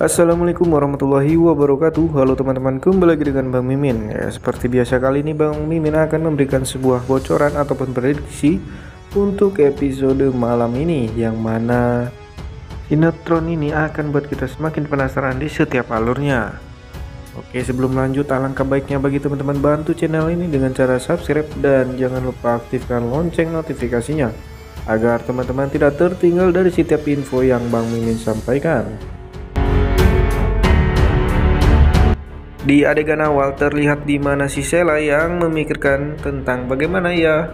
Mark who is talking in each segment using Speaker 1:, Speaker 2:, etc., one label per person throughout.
Speaker 1: Assalamualaikum warahmatullahi wabarakatuh. Halo teman-teman, kembali lagi dengan Bang Mimin. Seperti biasa kali ini Bang Mimin akan memberikan sebuah bocoran ataupun prediksi untuk episode malam ini, yang mana sinetron ini akan buat kita semakin penasaran di setiap alurnya. Oke, sebelum lanjut, alangkah baiknya bagi teman-teman bantu channel ini dengan cara subscribe dan jangan lupa aktifkan lonceng notifikasinya agar teman-teman tidak tertinggal dari setiap info yang Bang Mimin sampaikan. Di adegan awal terlihat di mana si Sheila yang memikirkan tentang bagaimana ia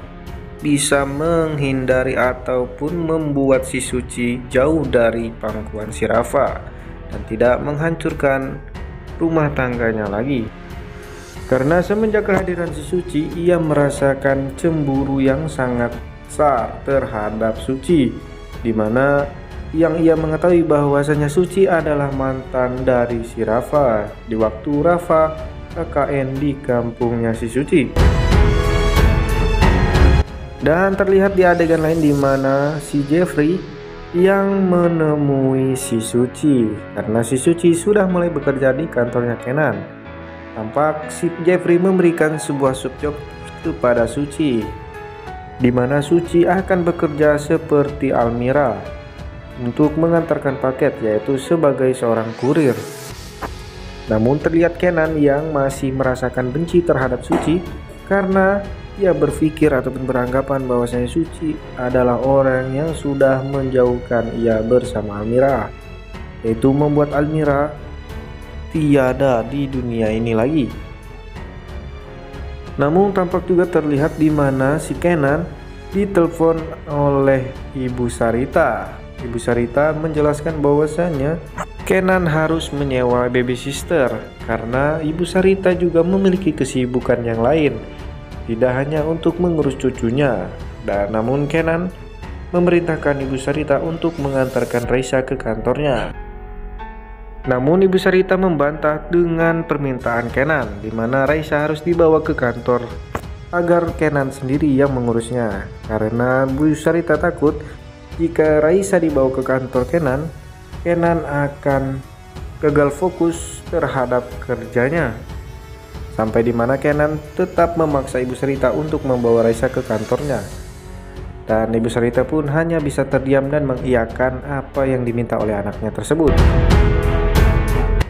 Speaker 1: bisa menghindari ataupun membuat si Suci jauh dari pangkuan si Rafa dan tidak menghancurkan rumah tangganya lagi. Karena semenjak kehadiran si Suci, ia merasakan cemburu yang sangat besar terhadap Suci, di mana yang ia mengetahui bahwasanya Suci adalah mantan dari si Rafa di waktu Rafa KKN di kampungnya si Suci. Dan terlihat di adegan lain di mana si Jeffrey yang menemui si Suci karena si Suci sudah mulai bekerja di kantornya Kenan. Tampak si Jeffrey memberikan sebuah subjob kepada Suci, di mana Suci akan bekerja seperti Almira untuk mengantarkan paket, yaitu sebagai seorang kurir. Namun terlihat Kenan yang masih merasakan benci terhadap Suci karena ia berpikir ataupun beranggapan bahwasanya Suci adalah orang yang sudah menjauhkan ia bersama Almira, yaitu membuat Almira tiada di dunia ini lagi. Namun tampak juga terlihat di mana si Kenan ditelepon oleh Ibu Sarita. Ibu Sarita menjelaskan bahwasanya Kenan harus menyewa baby sister karena Ibu Sarita juga memiliki kesibukan yang lain, tidak hanya untuk mengurus cucunya. Dan namun Kenan memerintahkan Ibu Sarita untuk mengantarkan Raisa ke kantornya. Namun Ibu Sarita membantah dengan permintaan Kenan, di mana Raisa harus dibawa ke kantor agar Kenan sendiri yang mengurusnya, karena Bu Sarita takut jika Raisa dibawa ke kantor Kenan, Kenan akan gagal fokus terhadap kerjanya. Sampai di mana Kenan tetap memaksa Ibu Sarita untuk membawa Raisa ke kantornya. Dan Ibu Sarita pun hanya bisa terdiam dan mengiyakan apa yang diminta oleh anaknya tersebut.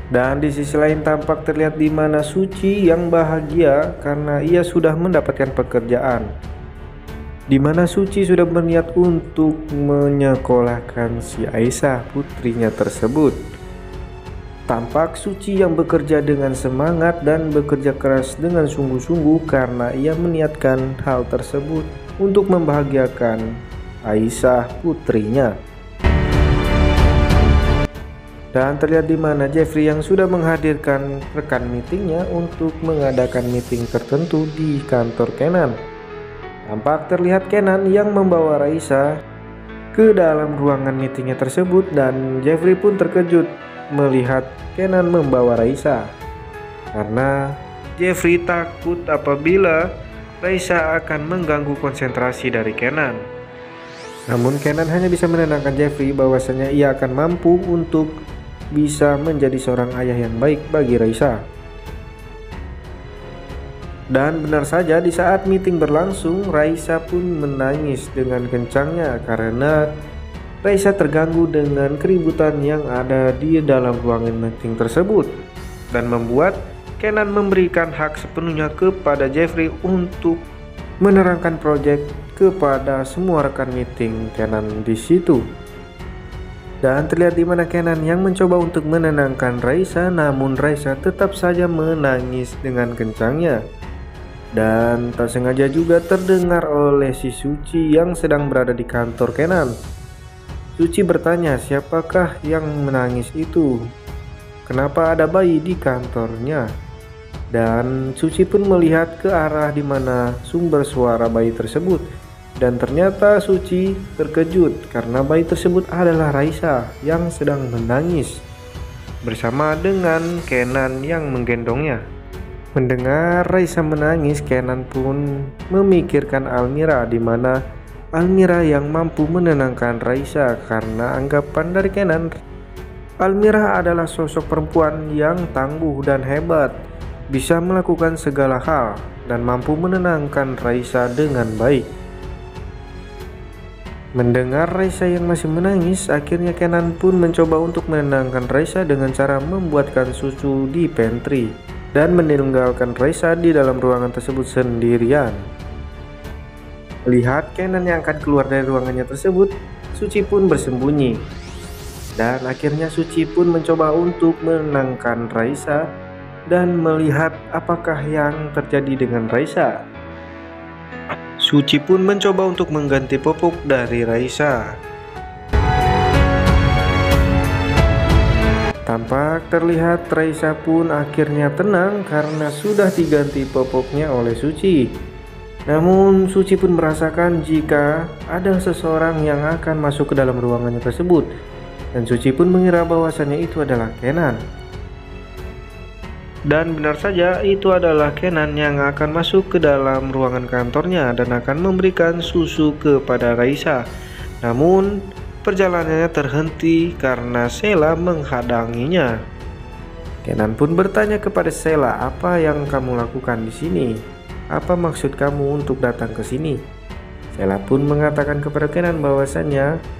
Speaker 1: Dan di sisi lain tampak terlihat di mana Suci yang bahagia karena ia sudah mendapatkan pekerjaan, di mana Suci sudah berniat untuk menyekolahkan si Aisyah putrinya tersebut. Tampak Suci yang bekerja dengan semangat dan bekerja keras dengan sungguh-sungguh karena ia meniatkan hal tersebut untuk membahagiakan Aisyah putrinya. Dan terlihat di mana Jeffrey yang sudah menghadirkan rekan meetingnya untuk mengadakan meeting tertentu di kantor Kenan. Tampak terlihat Kenan yang membawa Raisa ke dalam ruangan meetingnya tersebut, dan Jeffrey pun terkejut melihat Kenan membawa Raisa karena Jeffrey takut apabila Raisa akan mengganggu konsentrasi dari Kenan. Namun Kenan hanya bisa menenangkan Jeffrey bahwasanya ia akan mampu untuk bisa menjadi seorang ayah yang baik bagi Raisa. Dan benar saja, di saat meeting berlangsung, Raisa pun menangis dengan kencangnya karena Raisa terganggu dengan keributan yang ada di dalam ruangan meeting tersebut, dan membuat Kenan memberikan hak sepenuhnya kepada Jeffrey untuk menerangkan proyek kepada semua rekan meeting Kenan di situ. Dan terlihat di mana Kenan yang mencoba untuk menenangkan Raisa, namun Raisa tetap saja menangis dengan kencangnya. Dan tak sengaja juga terdengar oleh si Suci yang sedang berada di kantor Kenan. Suci bertanya siapakah yang menangis itu, kenapa ada bayi di kantornya. Dan Suci pun melihat ke arah di mana sumber suara bayi tersebut, dan ternyata Suci terkejut karena bayi tersebut adalah Raisa yang sedang menangis bersama dengan Kenan yang menggendongnya. Mendengar Raisa menangis, Kenan pun memikirkan Almira, di mana Almira yang mampu menenangkan Raisa karena anggapan dari Kenan Almira adalah sosok perempuan yang tangguh dan hebat, bisa melakukan segala hal dan mampu menenangkan Raisa dengan baik. Mendengar Raisa yang masih menangis, akhirnya Kenan pun mencoba untuk menenangkan Raisa dengan cara membuatkan susu di pantry dan meninggalkan Raisa di dalam ruangan tersebut sendirian. Melihat Kenan yang akan keluar dari ruangannya tersebut, Suci pun bersembunyi. Dan akhirnya Suci pun mencoba untuk menenangkan Raisa dan melihat apakah yang terjadi dengan Raisa. Suci pun mencoba untuk mengganti popok dari Raisa. Tampak terlihat Raisa pun akhirnya tenang karena sudah diganti popoknya oleh Suci. Namun Suci pun merasakan jika ada seseorang yang akan masuk ke dalam ruangannya tersebut, dan Suci pun mengira bahwasannya itu adalah Kenan. Dan benar saja, itu adalah Kenan yang akan masuk ke dalam ruangan kantornya dan akan memberikan susu kepada Raisa. Namun perjalanannya terhenti karena Sheila menghadanginya. Kenan pun bertanya kepada Sheila, "Apa yang kamu lakukan di sini? Apa maksud kamu untuk datang ke sini?" Sheila pun mengatakan kepada Kenan bahwasannya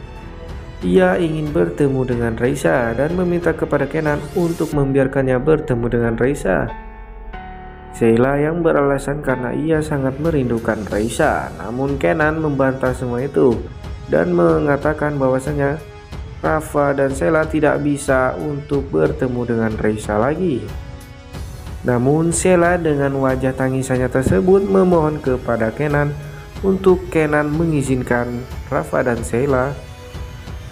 Speaker 1: ia ingin bertemu dengan Raisa dan meminta kepada Kenan untuk membiarkannya bertemu dengan Raisa. Sheila yang beralasan karena ia sangat merindukan Raisa, namun Kenan membantah semua itu dan mengatakan bahwasanya Rafa dan Sheila tidak bisa untuk bertemu dengan Raisa lagi. Namun Sheila dengan wajah tangisannya tersebut memohon kepada Kenan untuk Kenan mengizinkan Rafa dan Sheila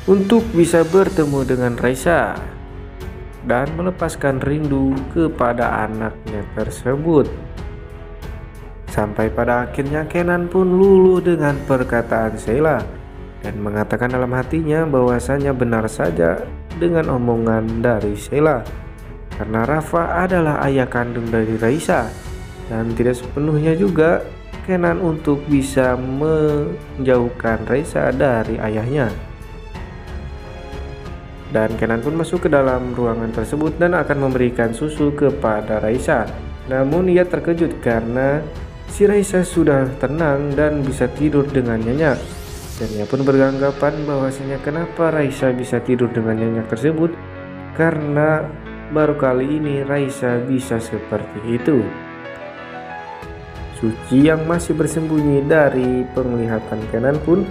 Speaker 1: untuk bisa bertemu dengan Raisa dan melepaskan rindu kepada anaknya tersebut. Sampai pada akhirnya Kenan pun luluh dengan perkataan Sheila dan mengatakan dalam hatinya bahwasanya benar saja dengan omongan dari Sheila, karena Rafa adalah ayah kandung dari Raisa dan tidak sepenuhnya juga Kenan untuk bisa menjauhkan Raisa dari ayahnya. Dan Kenan pun masuk ke dalam ruangan tersebut dan akan memberikan susu kepada Raisa. Namun ia terkejut karena si Raisa sudah tenang dan bisa tidur dengan nyenyak. Dan ia pun beranggapan bahwasanya kenapa Raisa bisa tidur dengan nyenyak tersebut, karena baru kali ini Raisa bisa seperti itu. Suci yang masih bersembunyi dari penglihatan Kenan pun,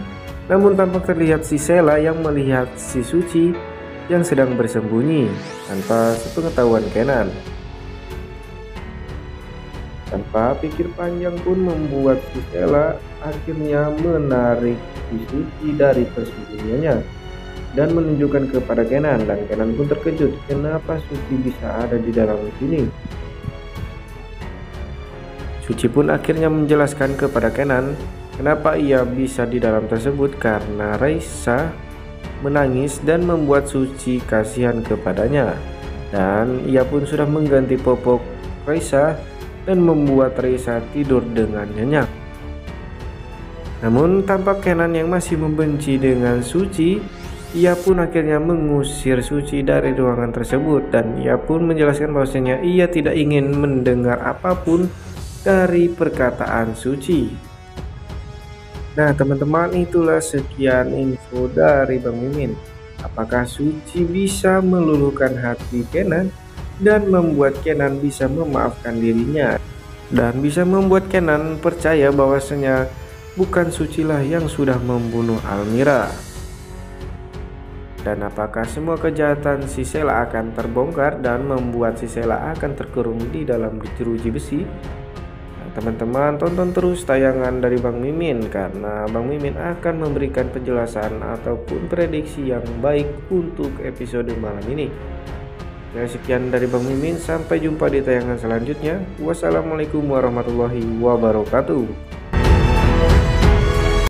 Speaker 1: namun tampak terlihat si Sheila yang melihat si Suci yang sedang bersembunyi tanpa sepengetahuan Kenan. Tanpa pikir panjang pun membuat si Sheila akhirnya menarik si Suci dari persembunyiannya dan menunjukkan kepada Kenan, dan Kenan pun terkejut kenapa Suci bisa ada di dalam sini. Suci pun akhirnya menjelaskan kepada Kenan kenapa ia bisa di dalam tersebut, karena Raisa menangis dan membuat Suci kasihan kepadanya, dan ia pun sudah mengganti popok Raisa dan membuat Raisa tidur dengan nyenyak. Namun tampak Kenan yang masih membenci dengan Suci, ia pun akhirnya mengusir Suci dari ruangan tersebut, dan ia pun menjelaskan bahwasanya ia tidak ingin mendengar apapun dari perkataan Suci. Nah teman-teman, itulah sekian info dari Bang Mimin. Apakah Suci bisa meluluhkan hati Kenan dan membuat Kenan bisa memaafkan dirinya, dan bisa membuat Kenan percaya bahwasanya bukan Sucilah yang sudah membunuh Almira? Dan apakah semua kejahatan si Sheila akan terbongkar dan membuat si Sheila akan terkurung di dalam jeruji besi? Teman-teman, tonton terus tayangan dari Bang Mimin, karena Bang Mimin akan memberikan penjelasan ataupun prediksi yang baik untuk episode malam ini. Ya, sekian dari Bang Mimin, sampai jumpa di tayangan selanjutnya. Wassalamualaikum warahmatullahi wabarakatuh.